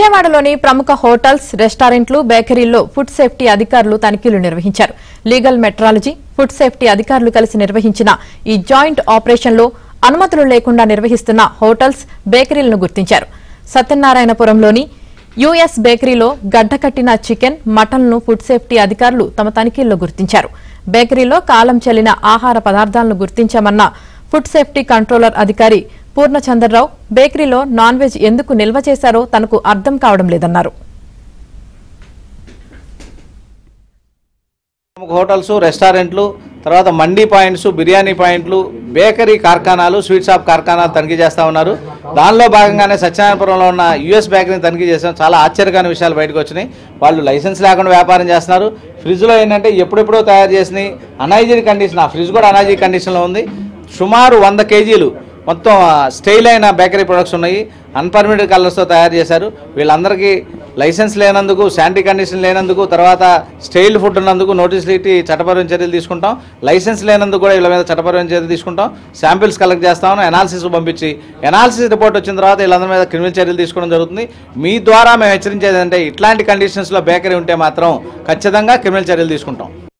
విజయవాడలోని ప్రముఖ హోటల్స్, రెస్టారెంట్లు, బేకరీల్లో ఫుడ్ సేఫ్టీ అధికారులు తనిఖీలు నిర్వహించారు. లీగల్ మెట్రాలజీ, ఫుడ్ సేఫ్టీ అధికారులు కలిసి నిర్వహించిన ఈ జాయింట్ ఆపరేషన్లో అనుమతులు లేకుండా నిర్వహిస్తున్న హోటల్స్, బేకరీలను గుర్తించారు. సత్యనారాయణపురంలోని యుఎస్ బేకరీలో గడ్డకట్టిన చికెన్, మటన్లను ఫుడ్ సేఫ్టీ అధికారులు తమ తనిఖీల్లో గుర్తించారు. బేకరీలో కాలం చెల్లిన ఆహార పదార్థాలను గుర్తించామన్న ఫుడ్ సేఫ్టీ కంట్రోలర్ అధికారి పూర్ణచంద్రరావు బేకరీలో నాన్ వెజ్ ఎందుకు నిల్వ చేశారో తనకు అర్థం కావడం లేదన్నారు. హోటల్స్, రెస్టారెంట్లు, తర్వాత మండీ పాయింట్స్, బిర్యానీ పాయింట్లు, బేకరీ కార్ఖానాలు, స్వీట్ షాప్ కార్ఖానాలు తనిఖీ చేస్తూ ఉన్నారు. దానిలో భాగంగానే సత్యనారాయణపురంలో ఉన్న యుఎస్ బేకరీని తనిఖీ చేసాం. చాలా ఆశ్చర్యకరమైన విషయాలు బయటకు వచ్చినాయి. వాళ్ళు లైసెన్స్ లేకుండా వ్యాపారం చేస్తున్నారు. ఫ్రిడ్జ్లో ఏంటంటే ఎప్పుడెప్పుడో తయారు చేసినాయి, అన్హైజీనిక్ కండిషన్. ఆ ఫ్రిడ్జ్ కూడా అన్హైజీనిక్ కండిషన్లో ఉంది. సుమారు 100 కేజీలు మొత్తం స్టైల్ అయిన బేకరీ ప్రొడక్ట్స్ ఉన్నాయి. అన్పర్మిటెడ్ కలర్స్తో తయారు చేశారు. వీళ్ళందరికీ లైసెన్స్ లేనందుకు, శానిటరీ కండిషన్ లేనందుకు, తర్వాత స్టైల్డ్ ఫుడ్ ఉన్నందుకు నోటీసులు ఇట్టి చట్టపరమైన చర్యలు తీసుకుంటాం. లైసెన్స్ లేనందుకు కూడా వీళ్ళ మీద చట్టపరమైన చర్యలు తీసుకుంటాం. శాంపిల్స్ కలెక్ట్ చేస్తామని ఎనాలిసిస్ పంపించి ఎనాలిసిస్ రిపోర్ట్ వచ్చిన తర్వాత వీళ్ళందరి మీద క్రిమినల్ చర్యలు తీసుకోవడం జరుగుతుంది. మీ ద్వారా మేము హెచ్చరించేది అంటే ఇట్లాంటి కండిషన్స్లో బేకరీ ఉంటే మాత్రం ఖచ్చితంగా క్రిమినల్ చర్యలు తీసుకుంటాం.